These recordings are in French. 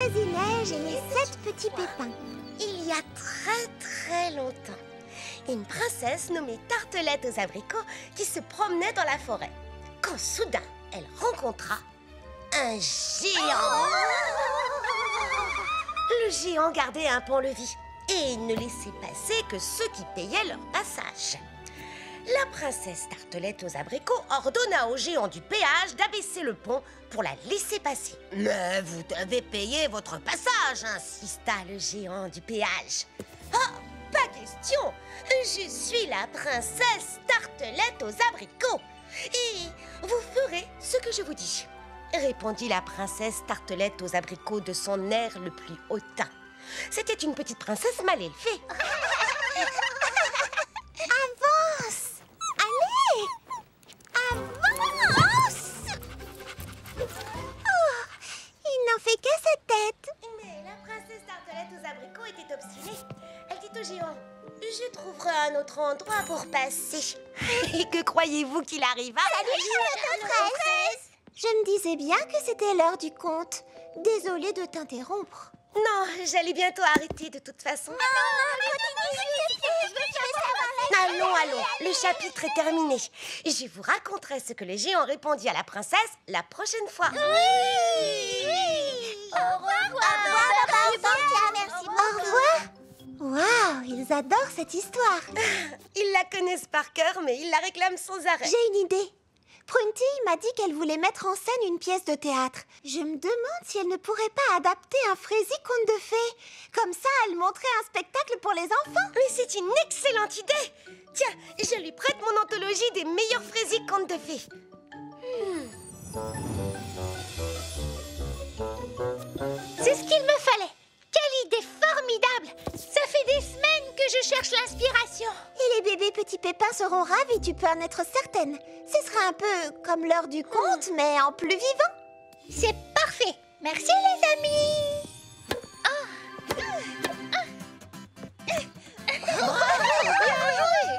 Fraisineige et les 7 petits pépins. Il y a très longtemps, une princesse nommée Tartelette aux abricots qui se promenait dans la forêt. Quand soudain, elle rencontra un géant. Le géant gardait un pont-levis et il ne laissait passer que ceux qui payaient leur passage. La princesse Tartelette aux abricots ordonna au géant du péage d'abaisser le pont pour la laisser passer. « Mais vous devez payer votre passage !» insista le géant du péage. « Oh, pas question! Je suis la princesse Tartelette aux abricots et vous ferez ce que je vous dis !» répondit la princesse Tartelette aux abricots de son air le plus hautain. C'était une petite princesse mal élevée. Avance! Allez! Avance! Oh, il n'en fait que sa tête. Mais la princesse Tartelette aux abricots était obstinée. Elle dit au géant: « Je trouverai un autre endroit pour passer. » Et que croyez-vous qu'il arriva? Salut, maîtresse! Je me disais bien que c'était l'heure du conte. Désolée de t'interrompre. Non, j'allais bientôt arrêter de toute façon. Allons, le chapitre est terminé. Je vous raconterai ce que le géant répondit à la princesse la prochaine fois. Oui! Au revoir, merci beaucoup. Au revoir. Waouh, ils adorent cette histoire. Ils la connaissent par cœur, mais ils la réclament sans arrêt. J'ai une idée. Prunty m'a dit qu'elle voulait mettre en scène une pièce de théâtre. Je me demande si elle ne pourrait pas adapter un Frézy conte de fées. Comme ça, elle montrait un spectacle pour les enfants. Mais c'est une excellente idée. Tiens, je lui prête mon anthologie des meilleurs Frézy contes de fées. C'est ce qu'il me fallait. Quelle idée formidable! Ça fait des semaines que je cherche l'inspiration. Et les bébés petits pépins seront ravis, tu peux en être certaine. Ce sera un peu comme l'heure du conte, mais en plus vivant. C'est parfait. Merci les amis.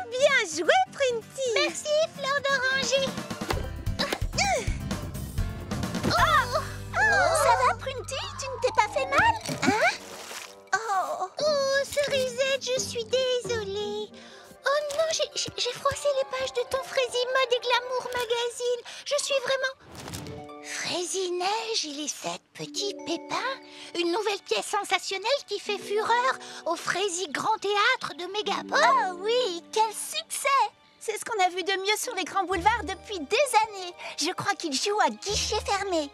Bien joué, Prunty. Merci, fleur d'oranger. Ça va, Prunty? Tu ne t'es pas fait mal? Hein? Oh, Cerisette, je suis désolée. Oh non, j'ai froissé les pages de ton Frézy Mode et Glamour Magazine. Je suis vraiment... Fraisineige et les 7 petits pépins. Une nouvelle pièce sensationnelle qui fait fureur au Frézy Grand Théâtre de Mégapop. Oh oui, quel succès! C'est ce qu'on a vu de mieux sur les grands boulevards depuis des années. Je crois qu'ils jouent à guichet fermé.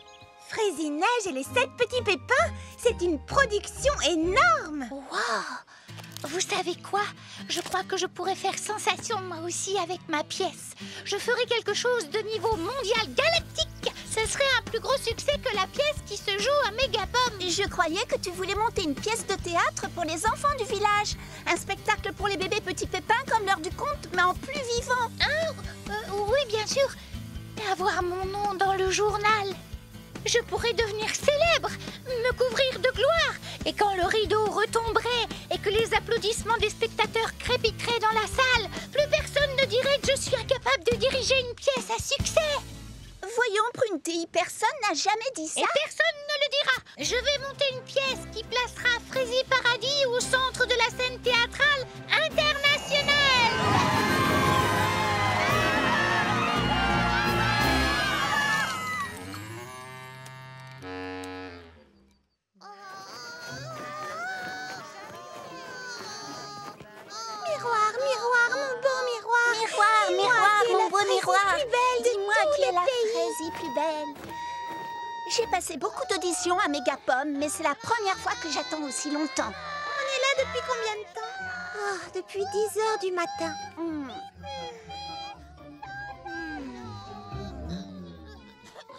Fraisineige et les 7 petits pépins, c'est une production énorme. Waouh! Vous savez quoi? Je crois que je pourrais faire sensation moi aussi avec ma pièce. Je ferai quelque chose de niveau mondial galactique. Ce serait un plus gros succès que la pièce qui se joue à Mégapop. Je croyais que tu voulais monter une pièce de théâtre pour les enfants du village. Un spectacle pour les bébés petits pépins comme l'heure du conte, mais en plus vivant. Oui, bien sûr. Et avoir mon nom dans le journal. Je pourrais devenir célèbre, me couvrir de gloire. Et quand le rideau retomberait et que les applaudissements des spectateurs crépiteraient dans la salle, plus personne ne dirait que je suis incapable de diriger une pièce à succès. Voyons, Prunty, personne n'a jamais dit ça. Et personne ne le dira. Je vais monter une pièce qui placera Frézy Paradis au centre de la scène théâtrale internationale. Miroir, miroir, mon beau miroir. Miroir, mon beau miroir. Plus belle de Dis-moi tous qui est les la pays. Frézy plus belle. J'ai passé beaucoup d'auditions à Mégapom, mais c'est la première fois que j'attends aussi longtemps. On est là depuis combien de temps? Depuis 10 heures du matin.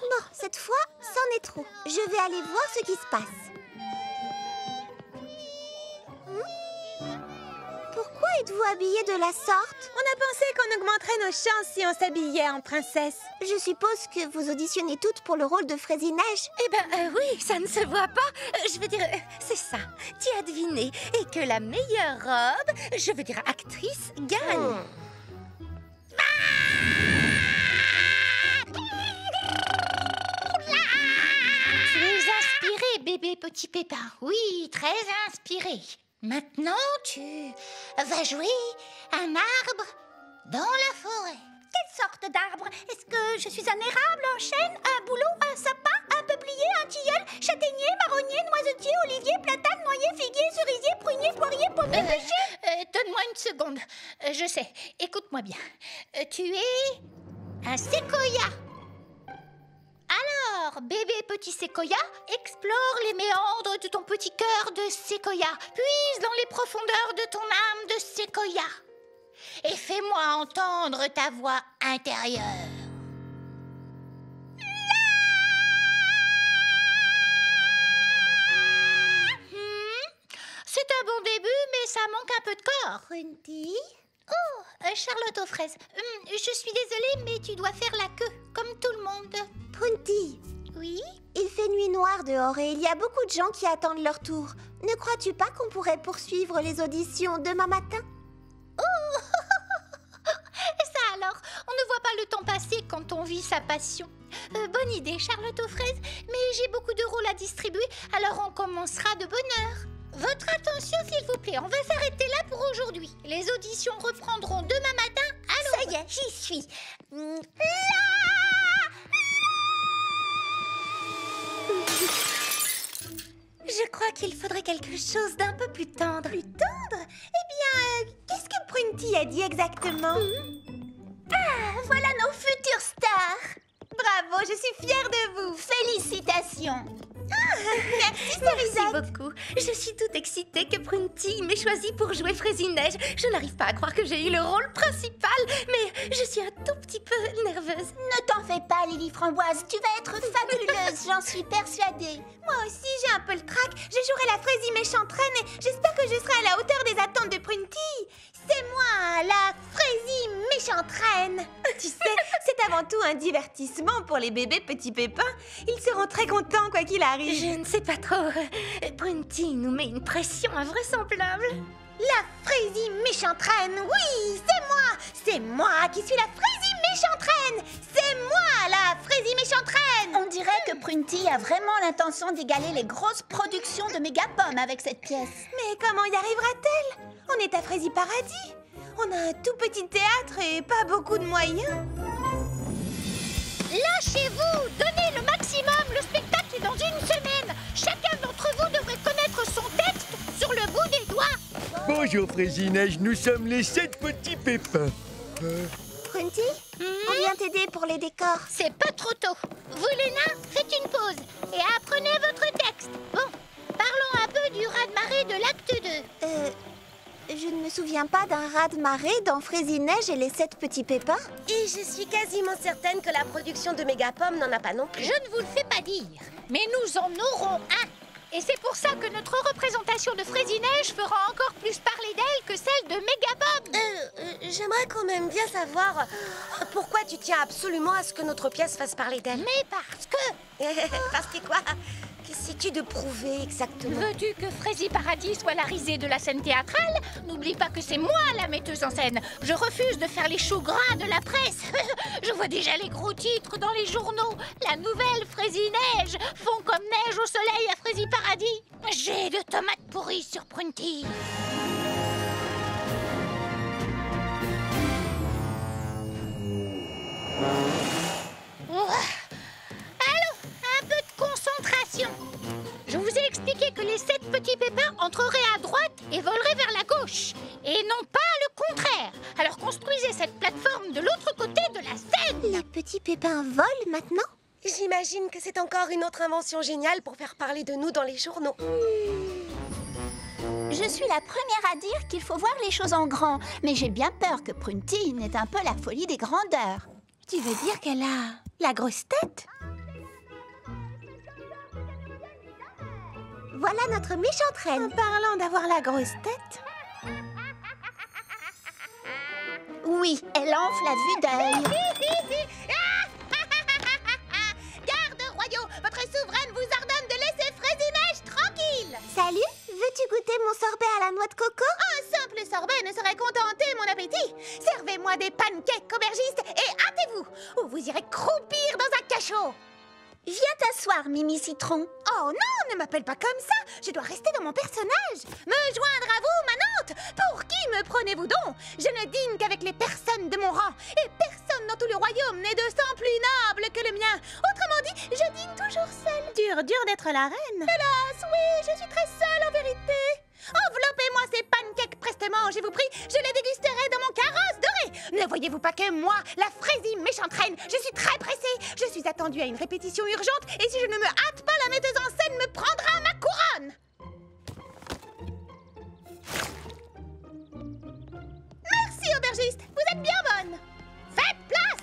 Bon, cette fois, c'en est trop. Je vais aller voir ce qui se passe. Pourquoi êtes-vous habillée de la sorte? On a pensé qu'on augmenterait nos chances si on s'habillait en princesse. Je suppose que vous auditionnez toutes pour le rôle de Fraisineige. Eh ben oui, ça ne se voit pas. Je veux dire, c'est ça. Tu as deviné. Et que la meilleure robe, je veux dire actrice, gagne. Tu es inspirée, bébé petit pépin. Oui, très inspiré. Maintenant, tu vas jouer un arbre dans la forêt. Quelle sorte d'arbre? Est-ce que je suis un érable, un chêne, un bouleau, un sapin, un peuplier, un tilleul, châtaignier, marronnier, noisetier, olivier, platane, noyer, figuier, cerisier, prunier, poirier, pommier, pêcher? Donne-moi une seconde. Je sais. Écoute-moi bien. Tu es un séquoia. Alors, bébé petit séquoia, explore les méandres de ton petit cœur de séquoia. Puise dans les profondeurs de ton âme de séquoia. Et fais-moi entendre ta voix intérieure. C'est un bon début, mais ça manque un peu de corps. Prunty? Oh, Charlotte aux fraises. Je suis désolée, mais tu dois faire la queue, comme tout le monde. Prunty, Oui? il fait nuit noire dehors et il y a beaucoup de gens qui attendent leur tour. Ne crois-tu pas qu'on pourrait poursuivre les auditions demain matin? Ça alors, on ne voit pas le temps passer quand on vit sa passion. Bonne idée, Charlotte aux fraises, mais j'ai beaucoup de rôles à distribuer, alors on commencera de bonne heure. Votre attention, s'il vous plaît, on va s'arrêter là pour aujourd'hui. Les auditions reprendront demain matin à l'aube. Ça y est, j'y suis. Je crois qu'il faudrait quelque chose d'un peu plus tendre. Plus tendre? Eh bien, qu'est-ce que Prunty a dit exactement? Ah, voilà nos futures stars! Bravo, je suis fière de vous. Félicitations. Merci, Merci Cerisette. beaucoup. Je suis toute excitée que Prunty m'ait choisie pour jouer Fraisie-Neige. Je n'arrive pas à croire que j'ai eu le rôle principal, mais je suis un tout petit peu nerveuse. Ne t'en fais pas, Lily Framboise. Tu vas être fabuleuse, j'en suis persuadée. Moi aussi, j'ai un peu le trac. Je jouerai la Fraisie méchante reine et j'espère que je serai à la hauteur des attentes de Prunty. C'est moi, la Fraisie méchante reine. Tu sais, c'est avant tout un divertissement pour les bébés petits pépins. Ils seront très contents quoi qu'il arrive. Je ne sais pas trop. Prunty nous met une pression invraisemblable. La Fraisie méchante reine, oui, c'est moi. C'est moi qui suis la Fraisie méchante reine. C'est moi, la Fraisie méchante reine. On dirait que Prunty a vraiment l'intention d'égaler les grosses productions de Mégapom avec cette pièce. Mais comment y arrivera-t-elle? On est à Fraisie Paradis. On a un tout petit théâtre et pas beaucoup de moyens. Lâchez-vous, donnez le maximum, le spectacle est dans une semaine. Chacun d'entre vous devrait connaître son texte sur le bout des doigts. Bonjour Fraisie-Neige, nous sommes les 7 petits pépins. Prunty, on vient t'aider pour les décors. C'est pas trop tôt. Vous, les nains, faites une pause et apprenez votre texte. Bon, parlons un peu du raz-de-marée de l'acte 2. Je ne me souviens pas d'un raz-de-marée dans Fraisie-Neige et les 7 petits pépins. Et je suis quasiment certaine que la production de Mégapom n'en a pas non plus. Je ne vous le fais pas dire, mais nous en aurons un. Et c'est pour ça que notre représentation de Fraisie-Neige fera encore plus parler d'elle que celle de Mégapom. J'aimerais quand même bien savoir pourquoi tu tiens absolument à ce que notre pièce fasse parler d'elle. Mais parce que... Parce que quoi? Qu'essaies-tu de prouver exactement? Veux-tu que Fraisie Paradis soit la risée de la scène théâtrale? N'oublie pas que c'est moi la metteuse en scène. Je refuse de faire les choux gras de la presse. Je vois déjà les gros titres dans les journaux. La nouvelle Fraisie-Neige fond comme neige au soleil à Fraisie Paradis. J'ai de tomates pourries sur Prunty. Allô, un peu de concentration. Je vous ai expliqué que les 7 petits pépins entreraient à droite et voleraient vers la gauche, et non pas le contraire. Alors construisez cette plateforme de l'autre côté de la scène. Les petits pépins volent maintenant? J'imagine que c'est encore une autre invention géniale pour faire parler de nous dans les journaux. Je suis la première à dire qu'il faut voir les choses en grand, mais j'ai bien peur que Prunty n'ait un peu la folie des grandeurs. Tu veux dire qu'elle a la grosse tête? Voilà notre méchante reine. En parlant d'avoir la grosse tête... Oui, elle enfle la vue d'œil. Garde royaux, votre souveraine vous ordonne de laisser Fraisie-Neige tranquille. Salut, veux-tu goûter mon sorbet à la noix de coco? Un simple sorbet ne saurait contenter mon appétit. Servez-moi des pancakes aubergistes et hâtez-vous, ou vous irez croupir dans un cachot. Viens t'asseoir, Mimi Citron. Oh non, ne m'appelle pas comme ça. Je dois rester dans mon personnage. Me joindre à vous, Manante. Pour qui me prenez-vous donc? Je ne dîne qu'avec les personnes de mon rang. Et personne dans tout le royaume n'est de sang plus noble que le mien. Autrement dit, je dîne toujours seule. Dur d'être la reine. Hélas, oui, je suis très seule en vérité. Enveloppez-moi ces pancakes prestement, je vous prie. Je les dégusterai dans mon carrosse doré. Ne voyez-vous pas que moi, la Frésie méchante reine, je suis très pressée. Je suis attendue à une répétition urgente et si je ne me hâte pas, la metteuse en scène me prendra ma couronne. Merci, aubergiste. Vous êtes bien bonne. Faites place.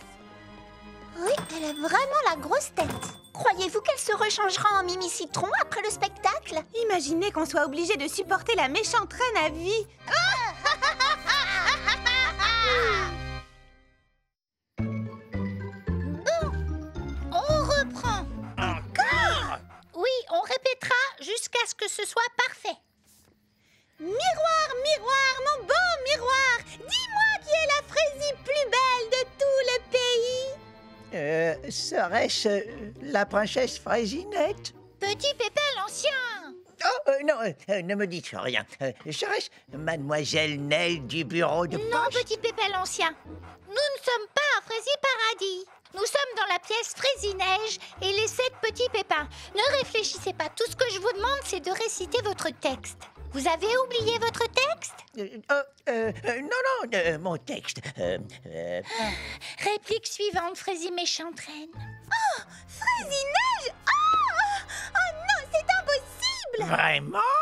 Oui, elle a vraiment la grosse tête. Croyez-vous qu'elle se rechangera en Mimi Citron après le spectacle? Imaginez qu'on soit obligé de supporter la méchante reine à vie. On reprend. Encore? Oui, on répétera jusqu'à ce que ce soit parfait. Miroir, miroir, mon beau miroir, dis-moi qui est la Frésie plus belle de tout le pays. Serait-ce la princesse Frésinette? Petit Pépé l'Ancien. Oh, non, ne me dites rien. Serait-ce mademoiselle Nell du bureau de Non, poste? Petit Pépé l'Ancien. Nous ne sommes pas à Frésie Paradis. Nous sommes dans la pièce Frésie-Neige et les 7 petits pépins. Ne réfléchissez pas. Tout ce que je vous demande, c'est de réciter votre texte. Vous avez oublié votre texte? Non, mon texte. Réplique suivante, Frésie méchante reine. Oh, Frésie-Neige. Oh non, c'est impossible. Vraiment?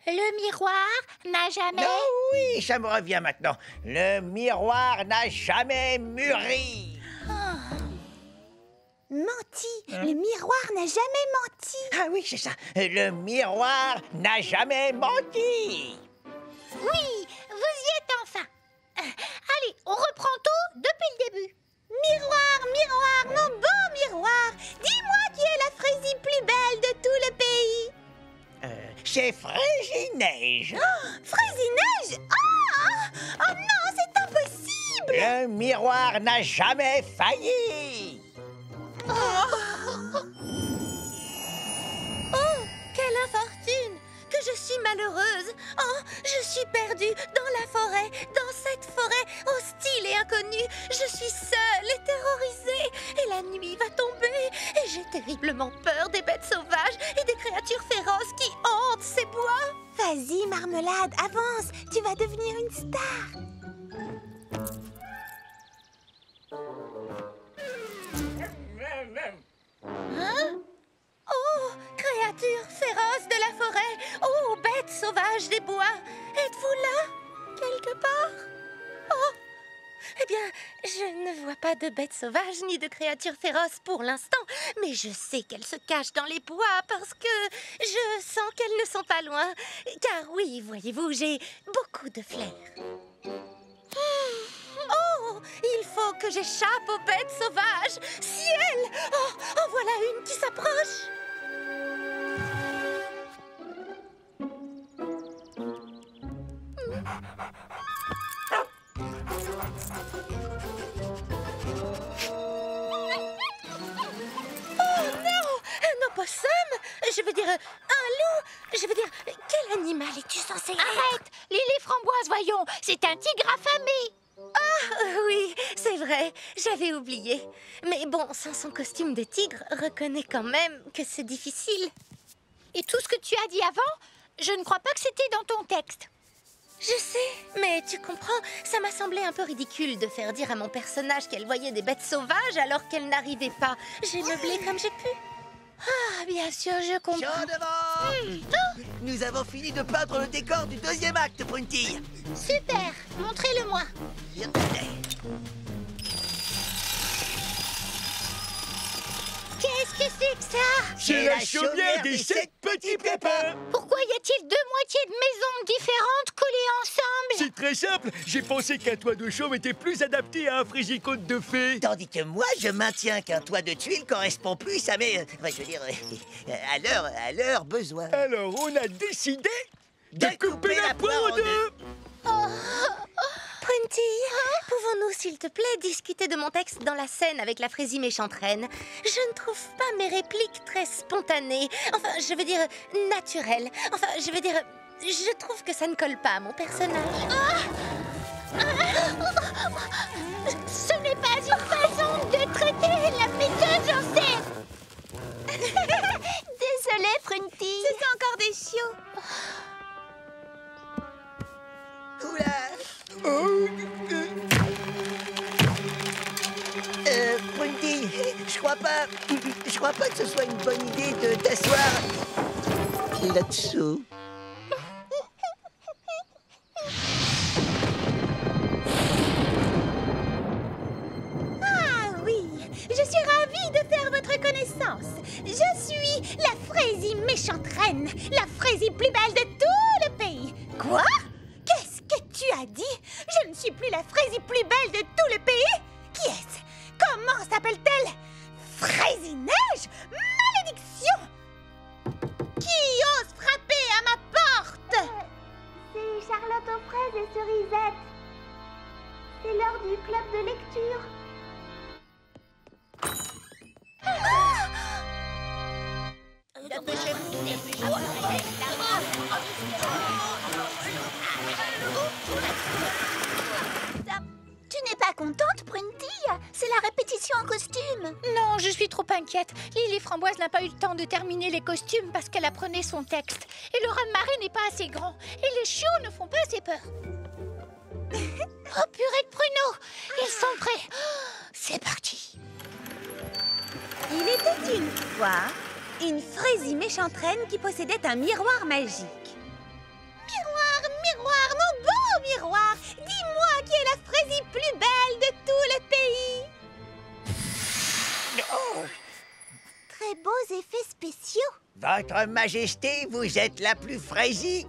Le miroir n'a jamais... Non, oui, ça me revient maintenant. Le miroir n'a jamais mûri. Menti. Le miroir n'a jamais menti. Ah oui, c'est ça. Le miroir n'a jamais menti. Oui, vous y êtes enfin. Allez, on reprend tout depuis le début. Miroir, miroir, mon beau miroir, dis-moi qui est la Frésie plus belle de tout le pays. C'est Frésie-Neige. Oh, Frésie-Neige. Oh non, c'est impossible. Le miroir n'a jamais failli. Oh, quelle infortune! Que je suis malheureuse! Oh, je suis perdue dans la forêt, dans cette forêt hostile et inconnue. Je suis seule et terrorisée, et la nuit va tomber, et j'ai terriblement peur des bêtes sauvages et des créatures féroces qui hantent ces bois. Vas-y, Marmelade, avance, tu vas devenir une star. Hein? Oh, créatures féroces de la forêt! Oh, bêtes sauvages des bois! Êtes-vous là, quelque part? Oh! Eh bien, je ne vois pas de bêtes sauvages ni de créatures féroces pour l'instant, mais je sais qu'elles se cachent dans les bois parce que je sens qu'elles ne sont pas loin. Car oui, voyez-vous, j'ai beaucoup de flair. Oh, il faut que j'échappe aux bêtes sauvages. Ciel! Oh, en voilà une qui s'approche. Oh non! Un opossum? Je veux dire, un loup? Je veux dire, quel animal es-tu censé être? Arrête! Lily Framboise, voyons! C'est un tigre affamé! Ah, oui, c'est vrai, j'avais oublié. Mais bon, sans son costume de tigre, reconnais quand même que c'est difficile. Et tout ce que tu as dit avant, je ne crois pas que c'était dans ton texte. Je sais, mais tu comprends, ça m'a semblé un peu ridicule de faire dire à mon personnage qu'elle voyait des bêtes sauvages alors qu'elle n'arrivait pas. J'ai meublé comme j'ai pu. Ah, bien sûr, je comprends. Chant devant! Nous avons fini de peindre le décor du deuxième acte, Brunty. Super, montrez-le-moi. Qu'est-ce que c'est que ça? C'est la chaumière des 7 petits pépins. Pourquoi y a-t-il 2 moitiés de maisons différentes collées ensemble? C'est très simple. J'ai pensé qu'un toit de chaume était plus adapté à un frigicôte de fée. Tandis que moi, je maintiens qu'un toit de tuiles correspond plus à mes... je veux dire, à leurs besoins. Alors, on a décidé de couper la poire en deux. Prenez Prunty, pouvons-nous, s'il te plaît, discuter de mon texte dans la scène avec la Frésie méchante reine? Je ne trouve pas mes répliques très spontanées. Enfin, je veux dire, naturelles. Enfin, je veux dire, je trouve que ça ne colle pas à mon personnage. Ce n'est pas une façon de traiter la metteuse en scène. Désolée, Prunty. C'est encore des chiots. Oula. Prunty, je crois pas que ce soit une bonne idée de t'asseoir là-dessous. Ah oui, je suis ravie de faire votre connaissance. Je suis la Frésie méchante reine, la Frésie plus belle de tout le pays. Quoi? Qu'est-ce que tu as dit? Je ne suis plus la Frésie plus belle de tout le pays? Qui est-ce? Comment s'appelle-t-elle? Frésie Neige? Malédiction! Qui ose frapper à ma porte? C'est Charlotte aux fraises et cerisettes. C'est l'heure du club de lecture. Tu n'es pas contente, Prunty? C'est la répétition en costume. Non, je suis trop inquiète. Lily Framboise n'a pas eu le temps de terminer les costumes parce qu'elle apprenait son texte. Et le raz-de-marée n'est pas assez grand. Et les chiots ne font pas assez peur. Oh, purée de pruneaux! Ils sont prêts. C'est parti. Il était une fois une Frésie méchante reine qui possédait un miroir magique. Miroir, miroir, mon beau miroir! Dis-moi qui est la Frésie plus belle de tout le pays! Oh, Très beaux effets spéciaux. Votre Majesté, vous êtes la plus Frésie.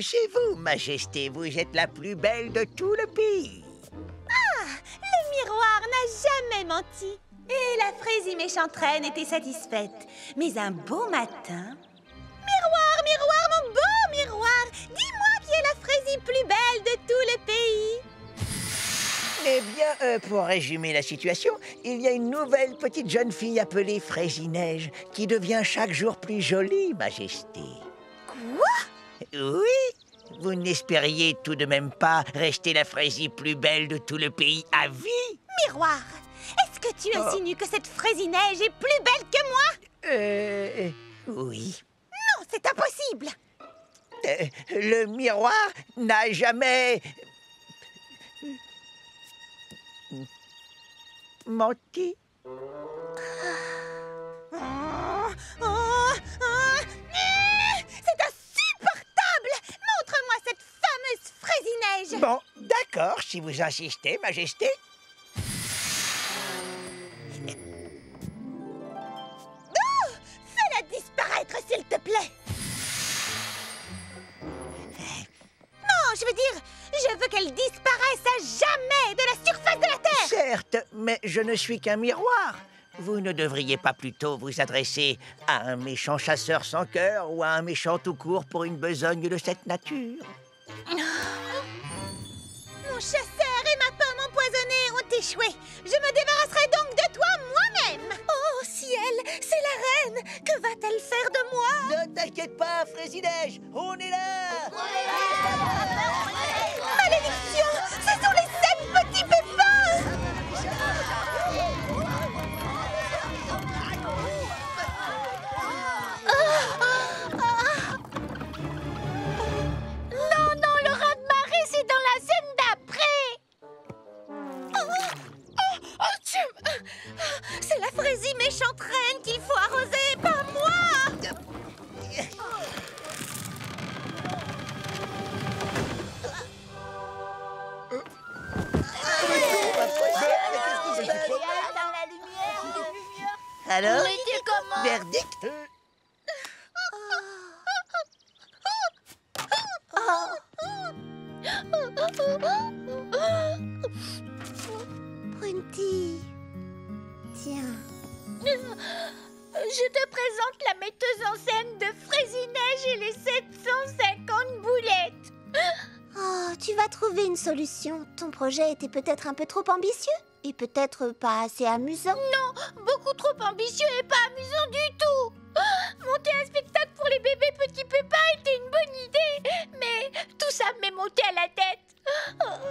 Chez vous, Majesté, vous êtes la plus belle de tout le pays. Le miroir n'a jamais menti. Et la Frésie méchante reine était satisfaite. Mais un beau matin... Miroir, miroir, mon beau miroir! Dis-moi qui est la Frésie plus belle de tout le pays! Eh bien, pour résumer la situation, il y a une nouvelle petite jeune fille appelée Frésie Neige qui devient chaque jour plus jolie, Majesté. Quoi? Oui, vous n'espériez tout de même pas rester la Frésie plus belle de tout le pays à vie? Miroir, est-ce que tu insinues que cette Frésie Neige est plus belle que moi? Oui. Non, c'est impossible! Le miroir n'a jamais... menti. C'est insupportable! Montre-moi cette fameuse Frésie Neige! Bon, d'accord, si vous insistez, Majesté. Fais-la disparaître, s'il te plaît! Non, je veux dire, je veux qu'elle disparaisse à jamais de la surface de la Terre! Certes, mais je ne suis qu'un miroir. Vous ne devriez pas plutôt vous adresser à un méchant chasseur sans cœur ou à un méchant tout court pour une besogne de cette nature? Mon chasseur et ma pomme empoisonnée ont échoué. Je me débarrasserai donc de toi moi-même. Oh ciel, c'est la reine. Que va-t-elle faire de moi? Ne t'inquiète pas, Frésie Neige, on est là. Malédiction, ce sont les 7 petits pépins. Non, non, le raz-de-marée, c'est dans la scène d'après! C'est la Frésie méchante reine qu'il faut arroser, pas moi. Alors, était comment? verdict? Prunty. Tiens. Je te présente la metteuse en scène de Frésie Neige et les 750 boulettes. Oh, va trouver une solution. Ton projet était peut-être un peu trop ambitieux et peut-être pas assez amusant. Beaucoup trop ambitieux et pas amusant du tout. Monter un spectacle pour les bébés petits pépins était une bonne idée, mais tout ça m'est monté à la tête.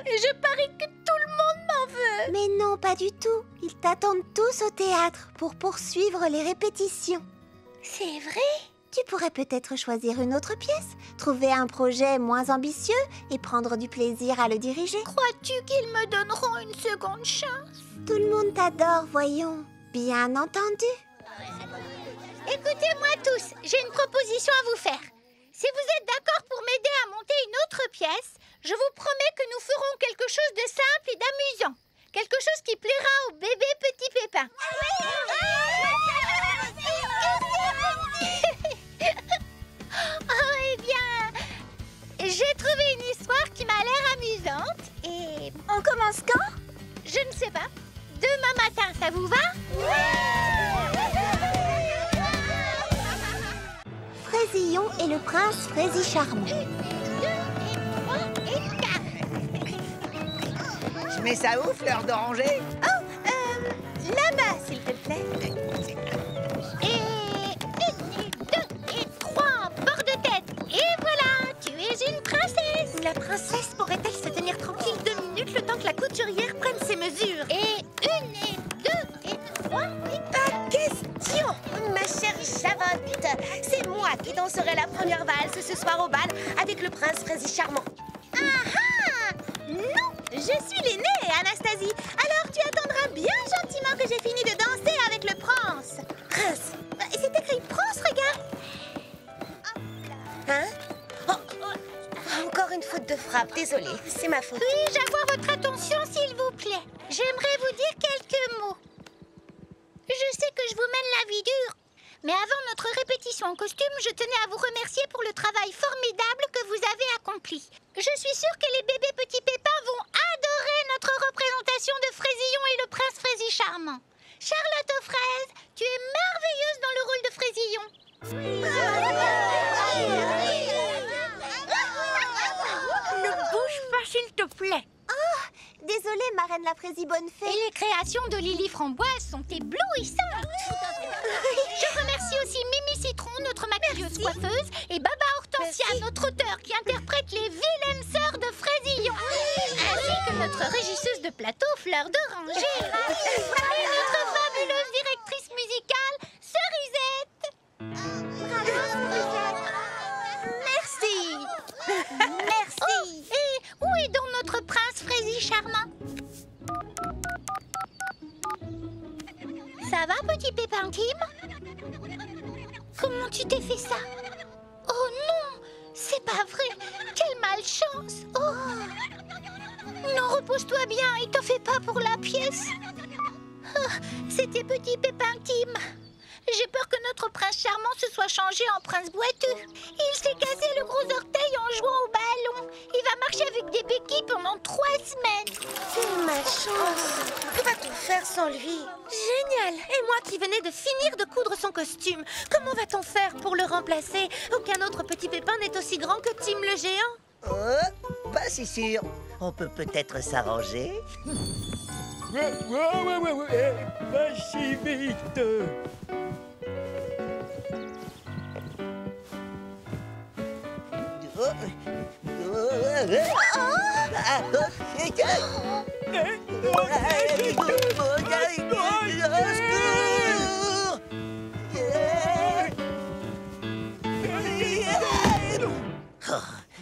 Et je parie que tout le monde m'en veut. Mais non, pas du tout. Ils t'attendent tous au théâtre pour poursuivre les répétitions. C'est vrai? Tu pourrais peut-être choisir une autre pièce, trouver un projet moins ambitieux et prendre du plaisir à le diriger. Crois-tu qu'ils me donneront une seconde chance? Tout le monde t'adore, voyons. Bien entendu. Écoutez-moi tous, j'ai une proposition à vous faire. Si vous êtes d'accord pour m'aider à monter une autre pièce, je vous promets que nous ferons quelque chose de simple et d'amusant. Quelque chose qui plaira aux bébés petits pépins. Oh, eh bien, j'ai trouvé une histoire qui m'a l'air amusante et... On commence quand? Je ne sais pas. Demain matin, ça vous va? Fraisillon et le prince Fraisie Charmant. 1, 2 et 3 et 4. Je mets ça où, fleur d'oranger? Là-bas, s'il te plaît. Et 1, 2 et 3 bord de tête. Et voilà, tu es une princesse. La princesse pourrait-elle se tenir tranquille 2 minutes le temps que la couturière prenne ses mesures? Et 1 et 2 et 3 et... Pas question, ma chère Javotte. C'est moi qui danserai la première valse ce soir au bal avec le prince Fraisie Charmant. Non, je suis l'aînée, Anastasie. Alors tu attendras bien gentiment que j'ai fini de danser avec le prince. Prince, C'est écrit prince, regarde. hein? Encore une faute de frappe, désolée, c'est ma faute. Puis-je avoir votre attention, s'il vous plaît? J'aimerais vous dire quelques mots. Je sais que je vous mène la vie dure, mais avant notre répétition en costume, je tenais à vous remercier pour le travail formidable que vous avez accompli. Je suis sûre que les bébés petits pépins vont adorer notre représentation de Fraisillon et le prince Fraisie Charmant. Charlotte aux fraises, tu es merveilleuse dans le rôle de Fraisillon. Ne bouge pas, s'il te plaît. Désolée, marraine la Fraisie Bonnefée. Et les créations de Lily Framboise sont éblouissantes. Je remercie aussi Mimi Citron, notre maquilleuse coiffeuse, et Baba Hortensia, notre auteur qui interprète les vilaines sœurs de Fraisillon, ainsi que notre régisseuse de plateau, Fleur d'Oranger, et notre fabuleuse directrice musicale, Cerisette. Merci. Merci. Et où est donc notre prince Fraisie Charmant? Ça va, petit pépin Tim? Comment tu t'es fait ça? Oh non, c'est pas vrai. Quelle malchance. Oh. Non, repose-toi bien et t'en fais pas pour la pièce. Oh, c'était petit pépin Tim. J'ai peur que notre prince charmant se soit changé en prince boiteux. Il s'est cassé le gros orteil en jouant au ballon. Il va marcher avec des béquilles pendant 3 semaines. Quelle malchance! Que va-t-on faire sans lui? Génial! Et moi qui venais de finir de coudre son costume. Comment va-t-on faire pour le remplacer? Aucun autre petit pépin n'est aussi grand que Tim le géant. Oh, pas si sûr. On peut peut-être s'arranger. Ouais, pas si vite.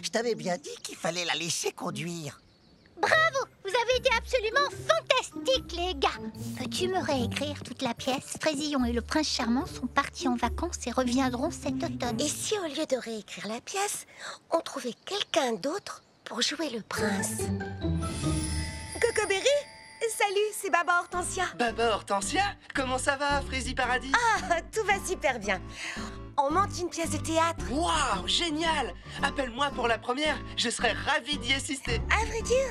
Je t'avais bien dit qu'il fallait la laisser conduire. Bravo! Vous avez été absolument fantastiques, les gars! Peux-tu me réécrire toute la pièce? Fraisillon et le prince charmant sont partis en vacances et reviendront cet automne. Et si au lieu de réécrire la pièce, on trouvait quelqu'un d'autre pour jouer le prince? Cocoberry? Salut, c'est Baba Hortensia. Baba Hortensia, comment ça va, Fraisie Paradis? Ah, tout va super bien. On monte une pièce de théâtre. Waouh, génial! Appelle-moi pour la première, je serais ravie d'y assister. À vrai dire,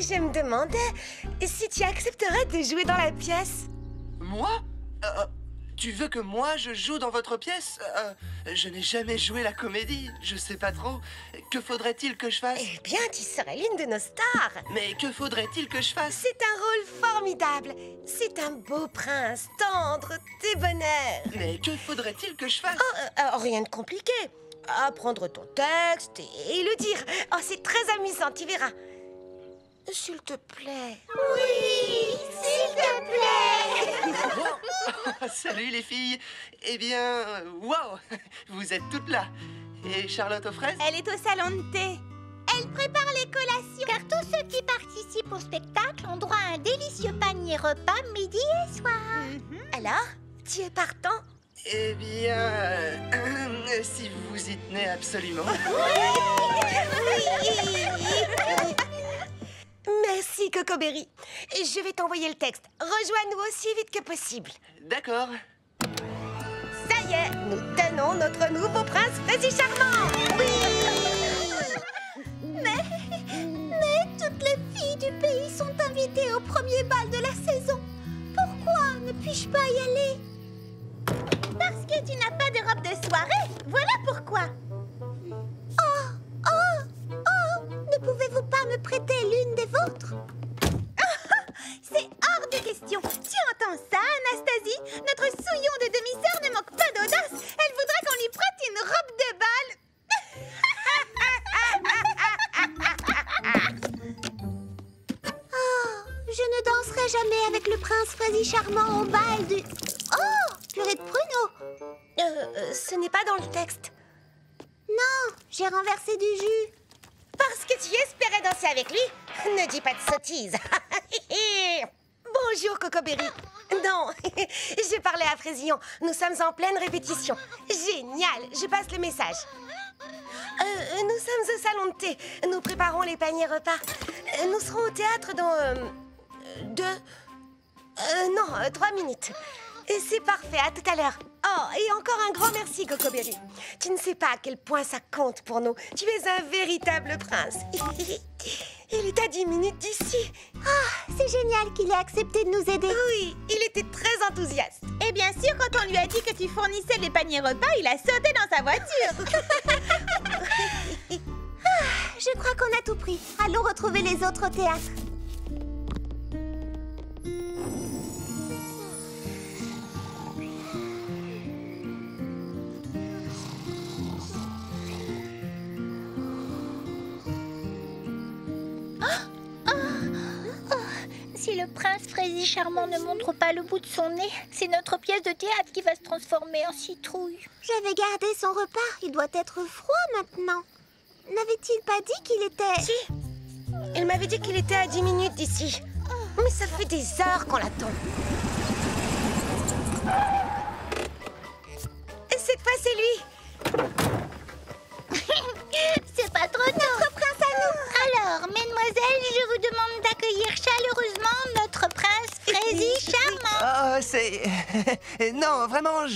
je me demandais si tu accepterais de jouer dans la pièce. Moi? Tu veux que moi je joue dans votre pièce? Je n'ai jamais joué la comédie, je sais pas trop. Que faudrait-il que je fasse? Eh bien, tu serais l'une de nos stars. Mais que faudrait-il que je fasse? C'est un rôle formidable. C'est un beau prince, tendre, débonnaire. Mais que faudrait-il que je fasse? Rien de compliqué. Apprendre ton texte et le dire. Oh, c'est très amusant, tu verras. S'il te plaît. Oui, s'il te plaît. Salut les filles. Eh bien, wow, vous êtes toutes là. Et Charlotte aux fraises? Elle est au salon de thé. Elle prépare les collations. Car tous ceux qui participent au spectacle ont droit à un délicieux panier repas midi et soir. Alors, tu es partant? Eh bien, si vous y tenez absolument. Merci, Cocoberry. Je vais t'envoyer le texte. Rejoins-nous aussi vite que possible. D'accord. Ça y est, nous tenons notre nouveau prince Frézy Charmant. Mais toutes les filles du pays sont invitées au premier bal de la saison. Pourquoi ne puis-je pas y aller? Parce que tu n'as pas de robe de soirée. Voilà pourquoi. Oh, ne pouvez-vous pas me prêter l'une des vôtres? C'est hors de question. Tu entends ça, Anastasie? Notre souillon de demi-sœur ne manque pas d'audace. Elle voudrait qu'on lui prête une robe de bal. Je ne danserai jamais avec le prince Frézy Charmant au bal du... Oh, purée de pruneaux. Ce n'est pas dans le texte. Non, j'ai renversé du jus. Parce que tu espérais danser avec lui? Ne dis pas de sottises. Bonjour, Cocoberry. Non, j'ai parlé à Frézillon. Nous sommes en pleine répétition. Génial, je passe le message. Nous sommes au salon de thé. Nous préparons les paniers repas. Nous serons au théâtre dans... 3 minutes. C'est parfait, à tout à l'heure. Oh, et encore un grand merci, Cocoberry. Tu ne sais pas à quel point ça compte pour nous. Tu es un véritable prince. Il est à 10 minutes d'ici. C'est génial qu'il ait accepté de nous aider. Oui, il était très enthousiaste. Et bien sûr, quand on lui a dit que tu fournissais les paniers repas, il a sauté dans sa voiture. Je crois qu'on a tout pris. Allons retrouver les autres au théâtre. Si le prince Frézy Charmant ne montre pas le bout de son nez, c'est notre pièce de théâtre qui va se transformer en citrouille. J'avais gardé son repas. Il doit être froid maintenant. N'avait-il pas dit qu'il était... Si, il m'avait dit qu'il était à 10 minutes d'ici. Mais ça fait des heures qu'on l'attend. Cette fois, c'est lui. C'est pas trop tôt. Notre prince à nous. Alors, mesdemoiselles, je vous demande d'accueillir chaleureusement notre prince Frézy Charmant. Oh, c'est... Non, vraiment,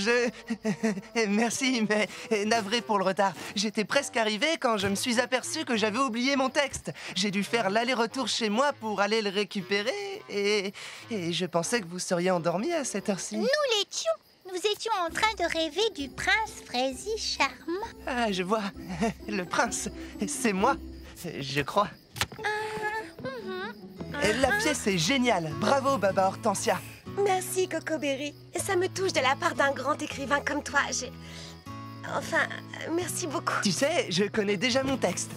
Merci, mais navré pour le retard. J'étais presque arrivé quand je me suis aperçu que j'avais oublié mon texte. J'ai dû faire l'aller-retour chez moi pour aller le récupérer et je pensais que vous seriez endormi à cette heure-ci. Nous l'étions. Nous étions en train de rêver du prince Frézy Charmant. Ah, je vois. Le prince, c'est moi, je crois. La pièce est géniale. Bravo, Baba Hortensia. Merci, Cocoberry. Ça me touche de la part d'un grand écrivain comme toi. Enfin, merci beaucoup. Tu sais, je connais déjà mon texte.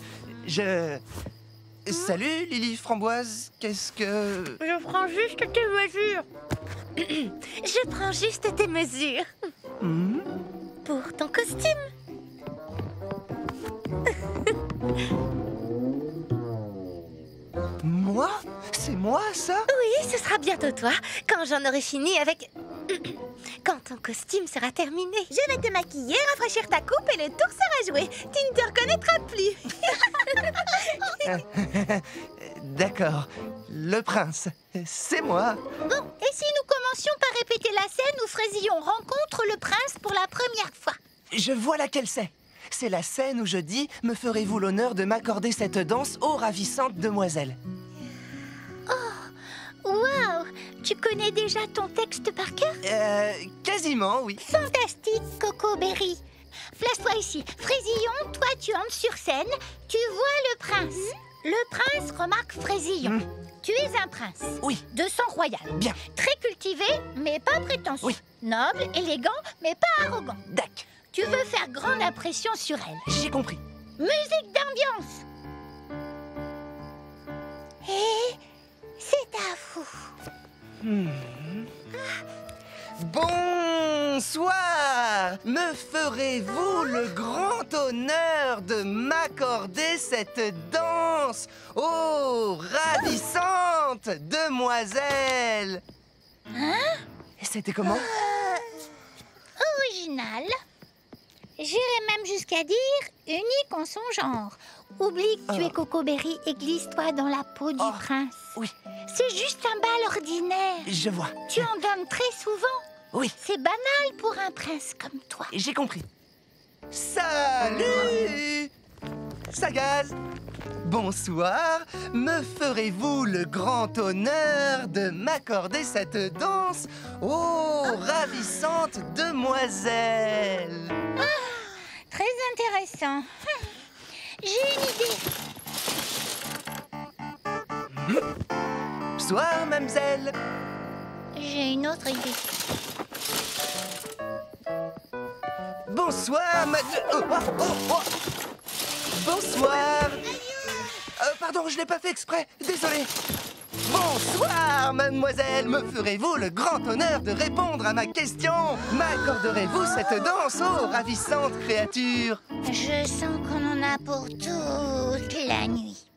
Salut, Lily Framboise. Qu'est-ce que... Je prends juste tes mesures. Je prends juste tes mesures. Pour ton costume. Moi? C'est moi, ça? Oui, ce sera bientôt toi, quand j'en aurai fini avec... Quand ton costume sera terminé. Je vais te maquiller, rafraîchir ta coupe et le tour sera joué. Tu ne te reconnaîtras plus. D'accord. Le prince, c'est moi. Bon, et si nous commencions par répéter la scène où Frézillon rencontre le prince pour la première fois? Je vois laquelle c'est. C'est la scène où je dis « Me ferez-vous l'honneur de m'accorder cette danse, ô ravissante demoiselle ?» Waouh! Tu connais déjà ton texte par cœur? Quasiment, oui. Fantastique, Cocoberry. Place-toi ici. Fraisillon, toi tu entres sur scène, tu vois le prince. Le prince remarque Fraisillon. Tu es un prince. Oui. De sang royal. Bien. Très cultivé, mais pas prétentieux. Oui. Noble, élégant, mais pas arrogant. Dac. Tu veux faire grande impression sur elle. J'ai compris. Musique d'ambiance. Et c'est à vous. Bonsoir! Me ferez-vous le grand honneur de m'accorder cette danse? Oh, ravissante demoiselle! Hein? C'était comment? Original. J'irais même jusqu'à dire unique en son genre. Oublie que tu es Cocoberry et glisse-toi dans la peau du prince. Oui. C'est juste un bal ordinaire. Je vois. Tu en donnes très souvent. Oui. C'est banal pour un prince comme toi. J'ai compris. Salut! Sagaz! Bonsoir, me ferez-vous le grand honneur de m'accorder cette danse? Oh, ravissante demoiselle! Très intéressant. J'ai une idée. Bonsoir, mademoiselle. J'ai une autre idée. Bonsoir, Bonsoir. Pardon, je l'ai pas fait exprès. Désolé. Bonsoir, mademoiselle. Me ferez-vous le grand honneur de répondre à ma question? M'accorderez-vous cette danse, oh, ravissante créature? Je sens qu'on en a pour toute la nuit.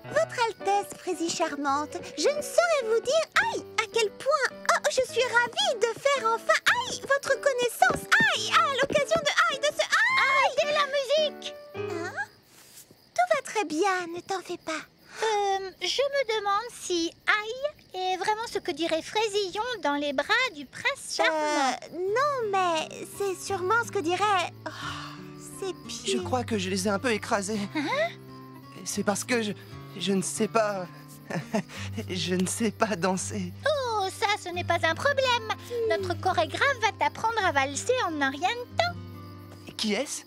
Votre Altesse, Frésie charmante, je ne saurais vous dire, aïe, à quel point, oh, je suis ravie de faire enfin, aïe, votre connaissance, aïe, à l'occasion de, aïe, de ce, aïe. Arrêtez la musique! Hein? Tout va très bien, ne t'en fais pas. Je me demande si aïe est vraiment ce que dirait Fraisillon dans les bras du prince charmant. Non, mais c'est sûrement ce que dirait... Oh, ses pieds. Je crois que je les ai un peu écrasés. C'est parce que je ne sais pas... je ne sais pas danser. Oh, ça, ce n'est pas un problème. Notre chorégraphe va t'apprendre à valser en un rien de temps. Qui est-ce?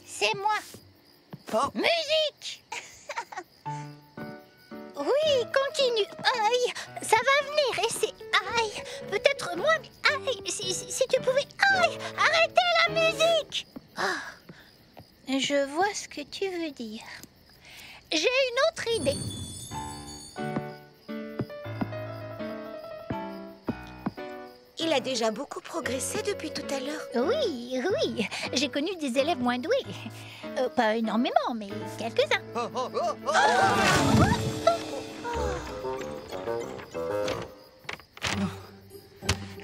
C'est moi. Oh. Musique! Oui, continue. Aïe, ça va venir et c'est... Aïe, peut-être moins, mais aïe, si tu pouvais... Aïe, arrêtez la musique! Oh, je vois ce que tu veux dire. J'ai une autre idée. Il a déjà beaucoup progressé depuis tout à l'heure. Oui, j'ai connu des élèves moins doués. Pas énormément, mais quelques-uns.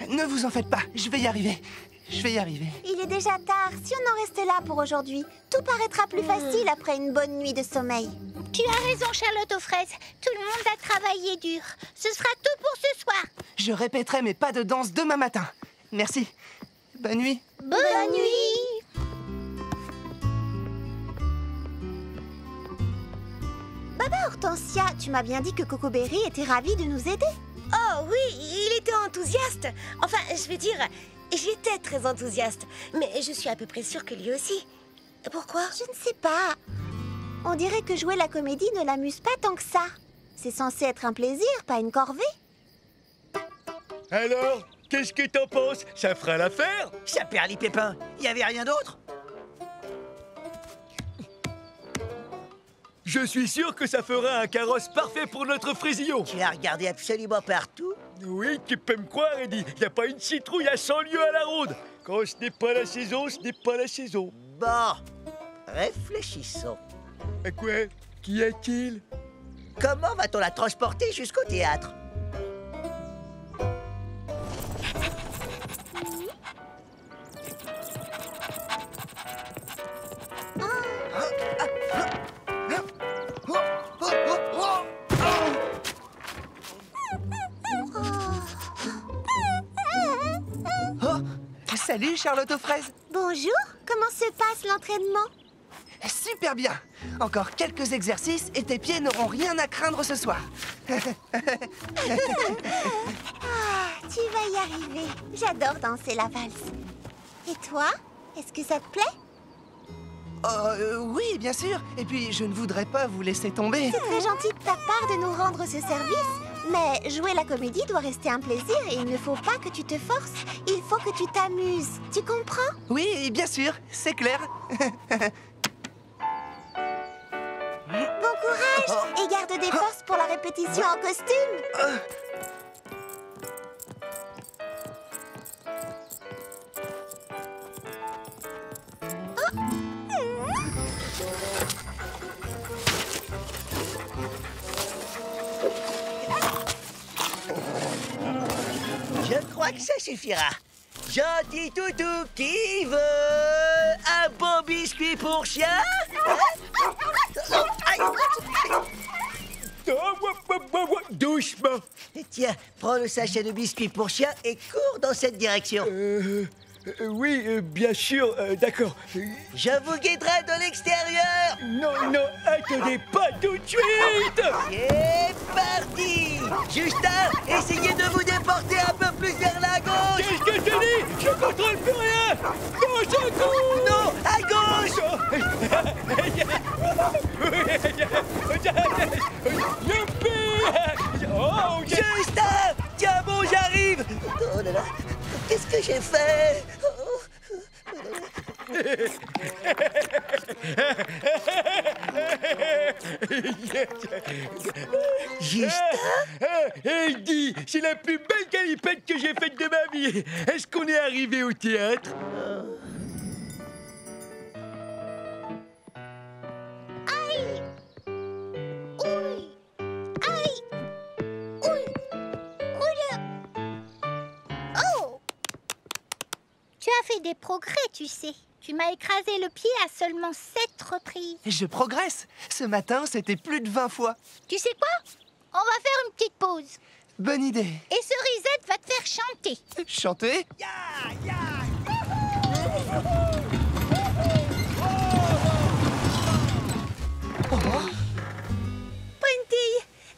Ne vous en faites pas, je vais y arriver. Je vais y arriver. Il est déjà tard, si on en reste là pour aujourd'hui, tout paraîtra plus facile après une bonne nuit de sommeil. Tu as raison, Charlotte aux fraises. Tout le monde a travaillé dur. Ce sera tout pour ce soir. Je répéterai mes pas de danse demain matin. Merci. Bonne nuit. Bonne nuit. Baba Hortensia, tu m'as bien dit que Cocoberry était ravi de nous aider. Oh oui, il était enthousiaste. Enfin, je veux dire, j'étais très enthousiaste. Mais je suis à peu près sûre que lui aussi. Pourquoi? Je ne sais pas. On dirait que jouer la comédie ne l'amuse pas tant que ça. C'est censé être un plaisir, pas une corvée. Alors, qu'est-ce que t'en penses? Ça fera l'affaire? Ça perd les pépins. Il n'y avait rien d'autre? Je suis sûr que ça fera un carrosse parfait pour notre Fraisillon. Tu as regardé absolument partout? Oui, tu peux me croire, Eddie. Y a pas une citrouille à 100 lieues à la ronde. Quand ce n'est pas la saison, ce n'est pas la saison. Bon, réfléchissons. À quoi? Qu'y a-t-il? Comment va-t-on la transporter jusqu'au théâtre? Oh, salut Charlotte aux fraises. Bonjour, comment se passe l'entraînement? Super bien. Encore quelques exercices et tes pieds n'auront rien à craindre ce soir. Ah, tu vas y arriver. J'adore danser la valse. Et toi, est-ce que ça te plaît? Oui, bien sûr. Et puis, je ne voudrais pas vous laisser tomber. C'est très gentil de ta part de nous rendre ce service. Mais jouer la comédie doit rester un plaisir et il ne faut pas que tu te forces. Il faut que tu t'amuses. Tu comprends? Oui, bien sûr, c'est clair. Bon courage et garde des forces pour la répétition en costume. Je crois que ça suffira. Gentil toutou, qui veut un bon biscuit pour chien? Doucement. Tiens, prends le sachet de biscuits pour chien et cours dans cette direction. Oui, bien sûr, d'accord. Je vous guiderai de l'extérieur. Non, non, attendez pas tout de suite. C'est parti. Justin, essayez de vous déporter un peu plus vers la gauche. Qu'est-ce que tu dis? Je contrôle plus rien. Au secours. Non, à gauche. Youpi. Oh, Justin, tiens bon, j'arrive. Oh là là, qu'est-ce que j'ai fait? Justin? Heidi, c'est la plus belle galipette que j'ai faite de ma vie. Est-ce qu'on est arrivé au théâtre? Aïe! Ouille! Aïe! Ouille! Ouille! Oh! Tu as fait des progrès, tu sais. Tu m'as écrasé le pied à seulement 7 reprises. Je progresse. Ce matin, c'était plus de 20 fois. Tu sais quoi? On va faire une petite pause. Bonne idée. Et Cerisette va te faire chanter. Chanter? Prunty,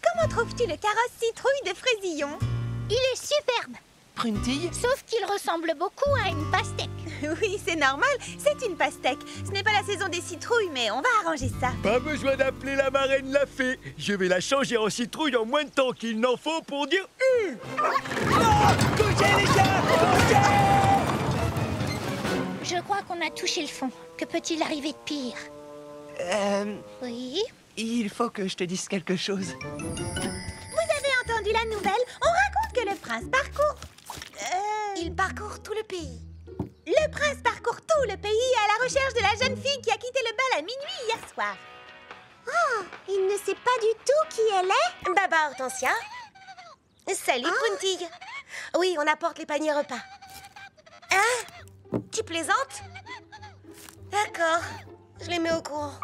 comment trouves-tu le carrosse citrouille de Fraisillon? Il est superbe, Pruntille? sauf qu'il ressemble beaucoup à une pastèque. Oui, c'est normal, c'est une pastèque. Ce n'est pas la saison des citrouilles, mais on va arranger ça. Pas besoin d'appeler la marraine la fée. Je vais la changer en citrouille en moins de temps qu'il n'en faut pour dire Couchez les chiens, couchez! Je crois qu'on a touché le fond. Que peut-il arriver de pire? Oui? Il faut que je te dise quelque chose. Vous avez entendu la nouvelle? On raconte que le prince parcourt... Il parcourt tout le pays. Le prince parcourt tout le pays à la recherche de la jeune fille qui a quitté le bal à minuit hier soir. Oh, il ne sait pas du tout qui elle est? Baba Hortensia. Salut, Pruntille. Oui, on apporte les paniers repas. Hein? Tu plaisantes? D'accord, je les mets au courant.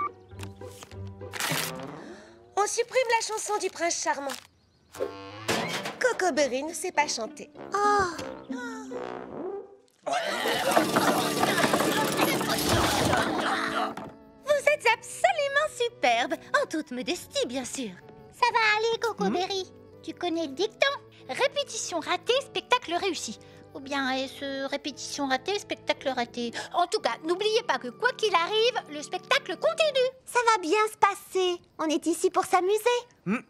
On supprime la chanson du prince charmant. Coco Berry ne sait pas chanter. Oh, Vous êtes absolument superbe, en toute modestie, bien sûr. ça va aller, Coco Berry. Tu connais le dicton? Répétition ratée, spectacle réussi. Ou bien est-ce répétition ratée, spectacle raté? En tout cas, n'oubliez pas que quoi qu'il arrive, le spectacle continue. Ça va bien se passer. On est ici pour s'amuser.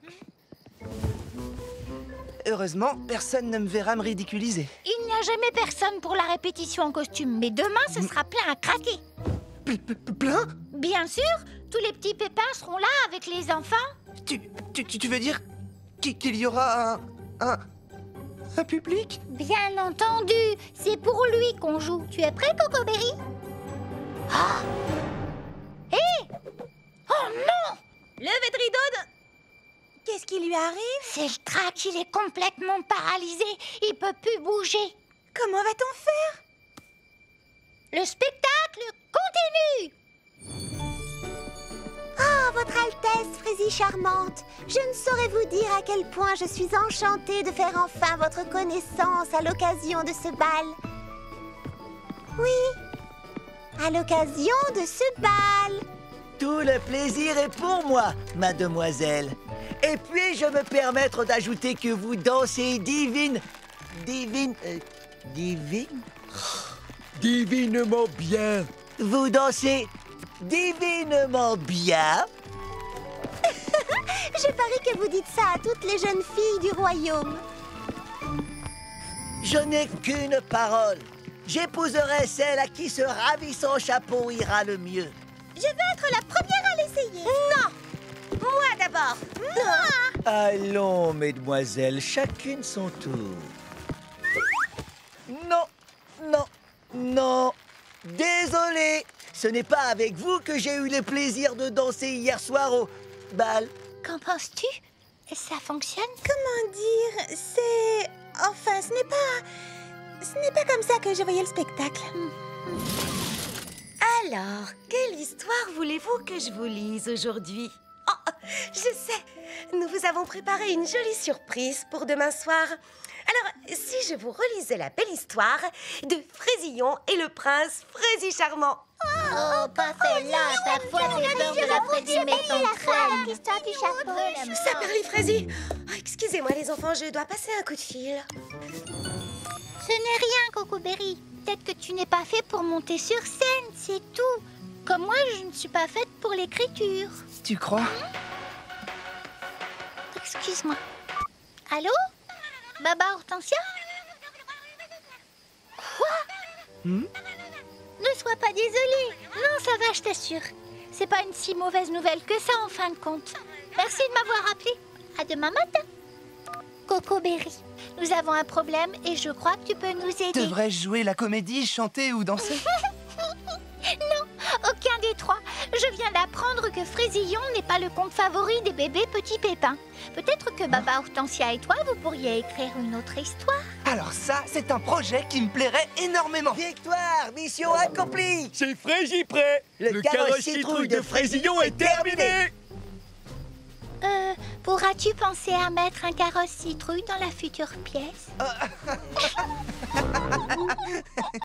Heureusement, personne ne me verra me ridiculiser. Il n'y a jamais personne pour la répétition en costume, mais demain, ce sera plein à craquer. Plein? Bien sûr, tous les petits pépins seront là avec les enfants. Tu veux dire qu'il y aura un public? Bien entendu, c'est pour lui qu'on joue. Tu es prêt, Coco Berry? Oh non! Levez de rideau de... Qu'est-ce qui lui arrive? C'est le trac, il est complètement paralysé. Il peut plus bouger. Comment va-t-on faire? Le spectacle continue. Ah, Votre Altesse, Frésie charmante, je ne saurais vous dire à quel point je suis enchantée de faire enfin votre connaissance à l'occasion de ce bal. Oui, à l'occasion de ce bal. Tout le plaisir est pour moi, mademoiselle. Et puis-je me permettre d'ajouter que vous dansez divine... Divine... divine? Divinement bien. Vous dansez divinement bien. Je parie que vous dites ça à toutes les jeunes filles du royaume. Je n'ai qu'une parole. J'épouserai celle à qui ce ravissant chapeau ira le mieux. Je veux être la première à l'essayer. Non! Moi d'abord! Allons, mesdemoiselles, chacune son tour. Non, non, non. Désolé. Ce n'est pas avec vous que j'ai eu le plaisir de danser hier soir au bal. Qu'en penses-tu? Ça fonctionne? Comment dire? C'est... Enfin, ce n'est pas comme ça que je voyais le spectacle. Alors, quelle histoire voulez-vous que je vous lise aujourd'hui? Oh, je sais! Nous vous avons préparé une jolie surprise pour demain soir. Alors, si je vous relisais la belle histoire de Fraisillon et le prince Fraisie Charmant. Oh, pas celle-là, ta foi, j'ai peur de la Frésie, mais ton crème. L'histoire du chapeau. Ça parle, Fraisie. Oh, excusez-moi les enfants, je dois passer un coup de fil. Ce n'est rien, Cocoberry. Peut-être que tu n'es pas fait pour monter sur scène, c'est tout. Comme moi, je ne suis pas faite pour l'écriture. Tu crois? Excuse-moi. Allô? Baba Hortensia? Quoi? Ne sois pas désolée. Non, ça va, je t'assure. C'est pas une si mauvaise nouvelle que ça, en fin de compte. Merci de m'avoir appelé. À demain matin. Cocoberry, nous avons un problème et je crois que tu peux nous aider. Devrais-je jouer la comédie, chanter ou danser? Non, aucun des trois. Je viens d'apprendre que Fraisillon n'est pas le conte favori des bébés petits pépins. Peut-être que Baba Hortensia et toi, vous pourriez écrire une autre histoire. Alors ça, c'est un projet qui me plairait énormément. Victoire, mission accomplie. C'est Frégie prêt. Le carrosse citrouille de Fraisillon est terminé. Pourras-tu penser à mettre un carrosse citrouille dans la future pièce?